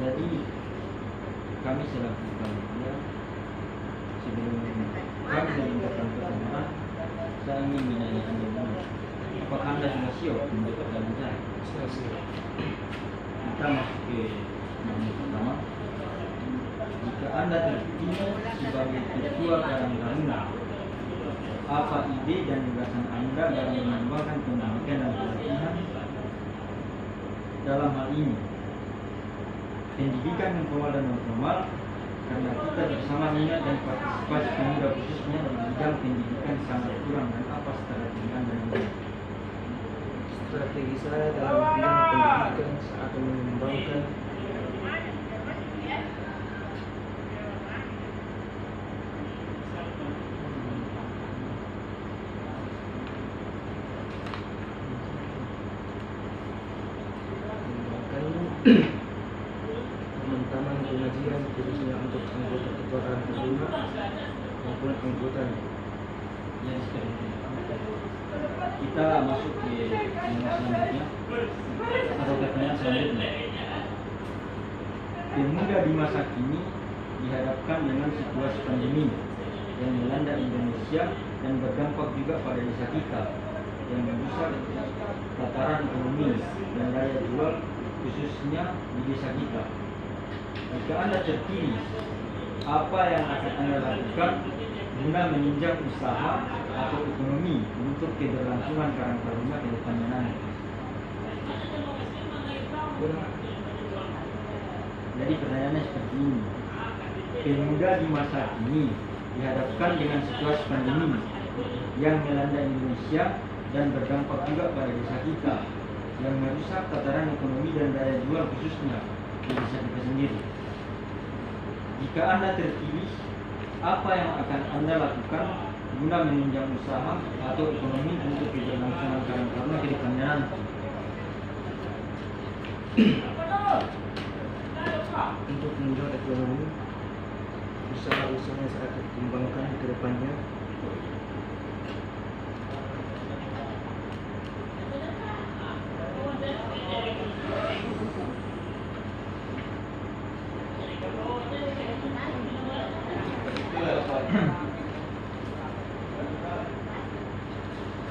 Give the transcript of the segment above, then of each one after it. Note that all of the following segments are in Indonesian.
Jadi kami selaku panitia sebelum kami menentukan pertemuan, saya ingin menanya Anda dulu, apakah Anda sudah siap untuk pertanyaan? Sudah siap. Kita masuk ke yang pertama. Jika Anda terpilih sebagai ketua Karang Taruna, apa ide dan gagasan Anda dalam mengembangkan pendidikan dan pelatihan dalam hal ini? Pendidikan yang formal dan non formal, karena kita bersama minat dan partisipasi pemuda khususnya di bidang pendidikan sangat kurang, dan apa strategi Anda ini? Strategi saya dalam bidang pendidikan saat mengembangkan teman-teman pengajian khususnya untuk anggota ketua Karang Taruna maupun anggota. Ya, kita masuk ke yang selanjutnya atau pertanyaan selanjutnya. Pemuda di masa kini dihadapkan dengan situasi pandemi yang melanda Indonesia dan berdampak juga pada desa kita, yang merusak tataran ekonomi dan daya jual khususnya di desa kita. Jika Anda terpilih, apa yang akan Anda lakukan guna menunjang usaha atau ekonomi untuk keberlangsungan Karang Taruna ke depannya nanti? Jadi pertanyaannya seperti ini. Pemuda di masa kini dihadapkan dengan situasi pandemi yang melanda Indonesia dan berdampak juga pada desa kita, yang merusak tataran ekonomi dan daya jual khususnya di desa kita sendiri. Jika Anda terpilih, apa yang akan Anda lakukan guna menunjang usaha atau ekonomi untuk keberlangsungan Karang Taruna ke depannya nanti? Untuk menunjang ekonomi, usaha-usaha yang saya akan kembangkan ke depannya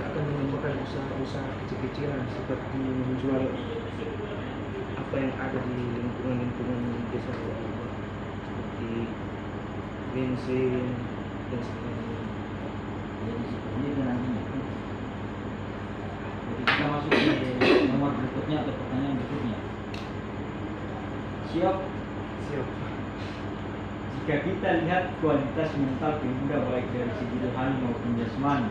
akan mengembangkan usaha-usaha kecil-kecilan seperti menjual apa yang ada di lingkungan desa seperti bensin dan sebagainya. Jadi seperti itu nantinya. Jadi kita masuk ke nomor berikutnya atau pertanyaan berikutnya. Siap? Siap. Jika kita lihat kualitas mental pemuda baik dari segi rohani maupun jasmani,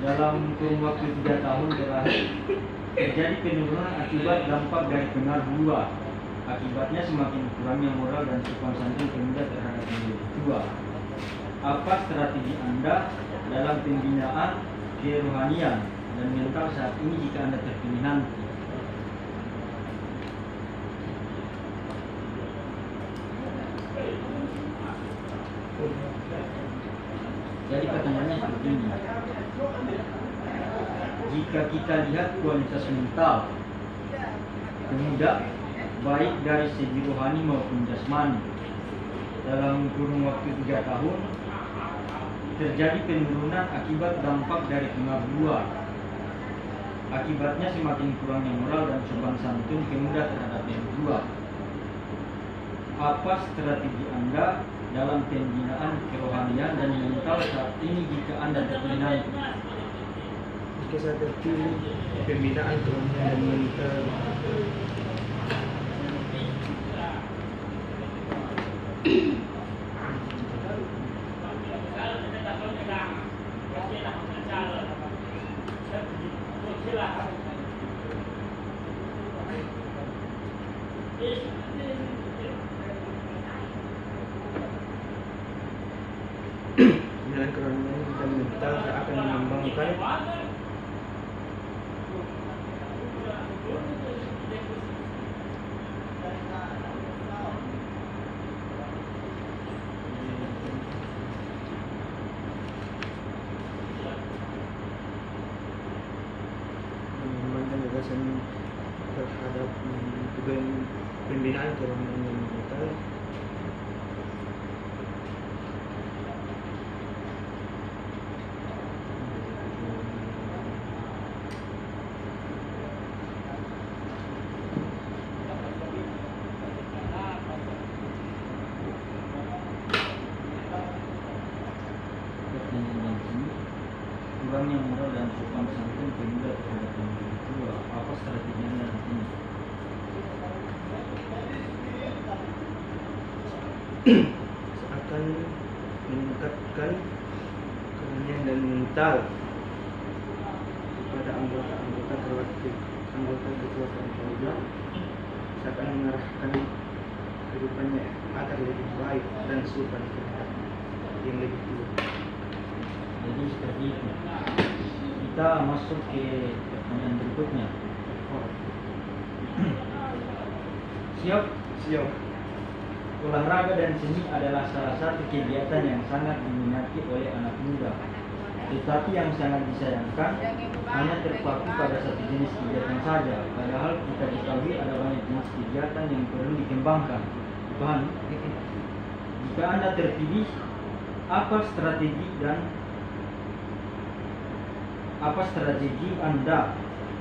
dalam kurun waktu 3 tahun terakhir terjadi penurunan akibat dampak dari pengaruh luar. Akibatnya semakin kurangnya moral dan sopan santun pemuda terhadap diri tua. Apa strategi Anda dalam pembinaan kerohanian dan mental saat ini jika Anda terpilih nanti? Jadi pertanyaannya seperti ini. Jika kita lihat kualitas mental pemuda baik dari segi rohani maupun jasmani, dalam kurun waktu 3 tahun terjadi penurunan akibat dampak dari pengaruh luar. Akibatnya semakin kurangnya moral dan sopan santun pemuda terhadap yang tua. Apa strategi Anda dalam pembinaan kerohanian dan mental saat ini jika Anda terpilih nanti? Jika saya terpilih, pembinaan kerohanian dan mental pembinaan kerohanian dan mental saya akan mengembangkan gagasan terhadap pembinaan kerohanian yang mental. Pertanyaan yang sini, kurangnya moral dan sopan santun pemuda terhadap yang lebih tua, apa strateginya nantinya? Akan meningkatkan kerohanian dan mental kepada anggota kekuasaan keluarga, akan mengarahkan kehidupannya agar lebih baik dan sopan terhadap yang lebih tua. Jadi seperti itu. Kita masuk ke pertanyaan berikutnya. Siap? Siap. Olahraga dan seni adalah salah satu kegiatan yang sangat diminati oleh anak muda. Tetapi yang sangat disayangkan hanya terpaku pada satu jenis kegiatan saja. Padahal kita ketahui ada banyak jenis kegiatan yang perlu dikembangkan. Tuhan, jika Anda terpilih, apa strategi Anda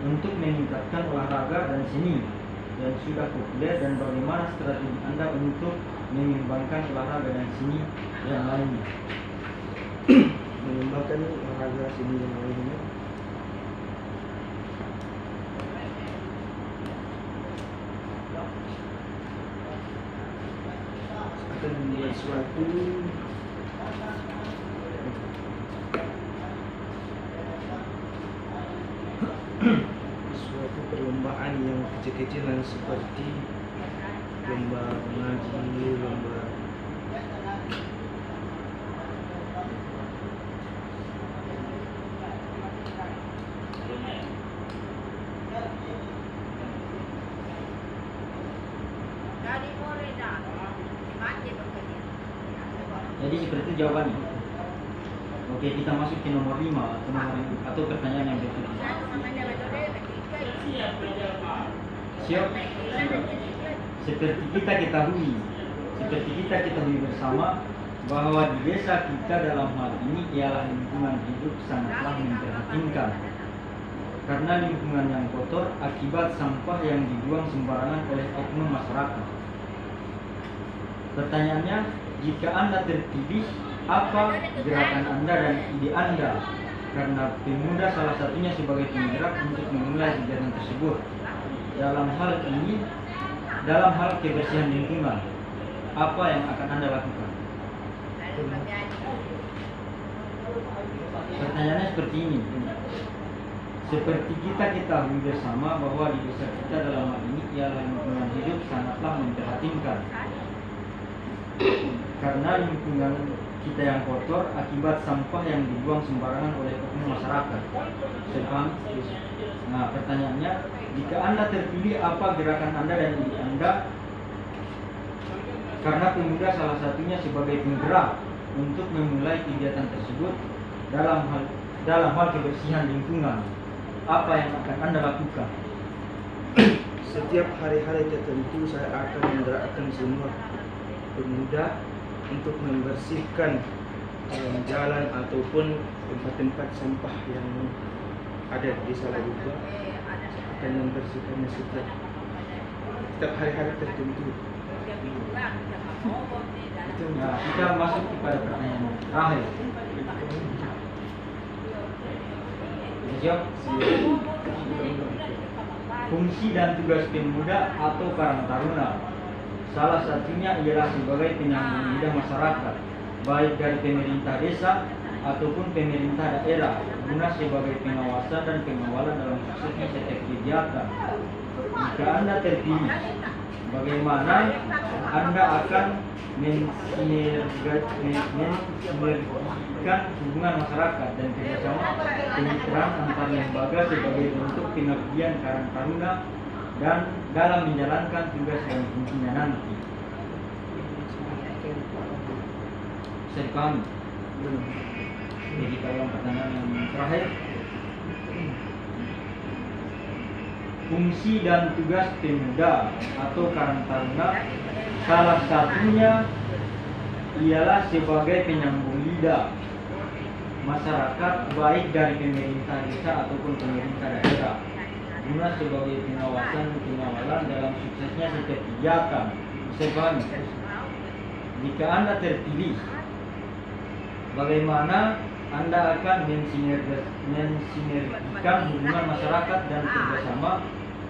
untuk meningkatkan olahraga dan seni yang sudah populer, dan bagaimana strategi Anda untuk mengembangkan olahraga dan seni yang lainnya? Mengembangkan olahraga seni yang lainnya akan membuat suatu perlombaan yang kecil-kecilan seperti lomba mengaji, lomba Jadi seperti itu jawabannya. Oke, kita masuk ke nomor 5 atau pertanyaan yang berikutnya. Siap? Seperti kita ketahui bersama bahwa di desa kita dalam hal ini ialah lingkungan hidup sangatlah memprihatinkan. Karena lingkungan yang kotor akibat sampah yang dibuang sembarangan oleh oknum masyarakat. Pertanyaannya, jika Anda terpilih, apa gerakan Anda dan ide Anda? Karena pemuda salah satunya sebagai penggerak untuk memulai kegiatan tersebut. Dalam hal kebersihan lingkungan, apa yang akan Anda lakukan? Pertanyaannya seperti ini. Seperti kita ketahui bersama bahwa di desa kita dalam hal ini ialah lingkungan hidup sangatlah memprihatinkan. Karena lingkungan kita yang kotor akibat sampah yang dibuang sembarangan oleh oknum masyarakat. Nah, pertanyaannya, jika Anda terpilih, apa gerakan Anda dan ide Anda? Karena pemuda salah satunya sebagai penggerak untuk memulai kegiatan tersebut dalam hal kebersihan lingkungan, apa yang akan Anda lakukan? Setiap hari-hari tertentu saya akan menggerakkan semua pemuda untuk membersihkan jalan ataupun tempat-tempat sampah yang ada di Salahuba, akan membersihkannya setiap hari-hari tertentu. Nah, kita masuk kepada pertanyaan terakhir. Siap? Fungsi dan tugas pemuda atau karang taruna, salah satunya ialah sebagai penyambung lidah masyarakat, baik dari pemerintah desa ataupun pemerintah daerah, guna sebagai pengawasan dan pengawalan dalam suksesnya setiap kegiatan. Jika Anda terpilih, bagaimana Anda akan mensinergikan hubungan masyarakat dan kerjasama kemitraan antar lembaga sebagai bentuk pengabdian karang taruna dan dalam menjalankan tugas dan fungsinya nanti? Bisa dipahami? Jadi kalau pertanyaan yang terakhir, Fungsi dan tugas pemuda atau Karang Taruna salah satunya ialah sebagai penyambung lidah masyarakat baik dari pemerintah desa ataupun pemerintah daerah, guna sebagai pengawalan dalam suksesnya setiap kegiatan. Bisa pahami? Jika Anda terpilih, bagaimana Anda akan mensinergikan hubungan masyarakat dan kerjasama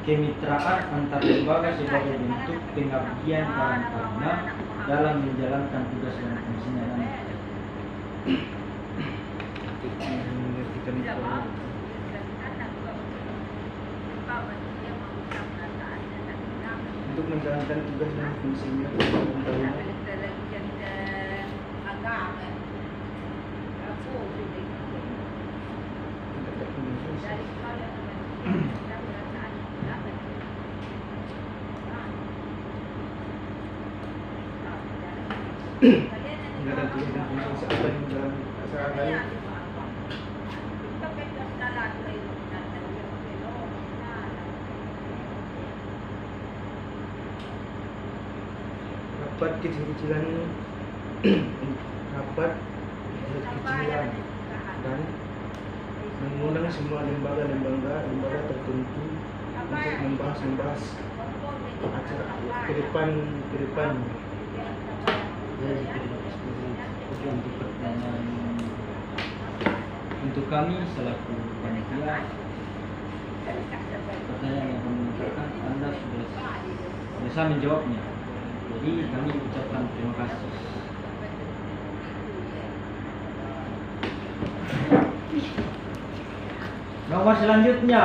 kemitraan antar lembaga sebagai bentuk pengabdian Karang Taruna dalam menjalankan tugas dan fungsinya nanti. Untuk menjalankan tugas dan fungsinya Karang Taruna menjalankan tugas dan fungsi apa yang menjalankan masyarakat rapat kecil-kecilan dan mengundang semua lembaga tertentu untuk membahas acara ke depan. Untuk pertanyaan untuk kami selaku panitia, pertanyaan yang kami ucapkan Anda sudah bisa menjawabnya. Jadi kami ucapkan terima kasih. Nomor selanjutnya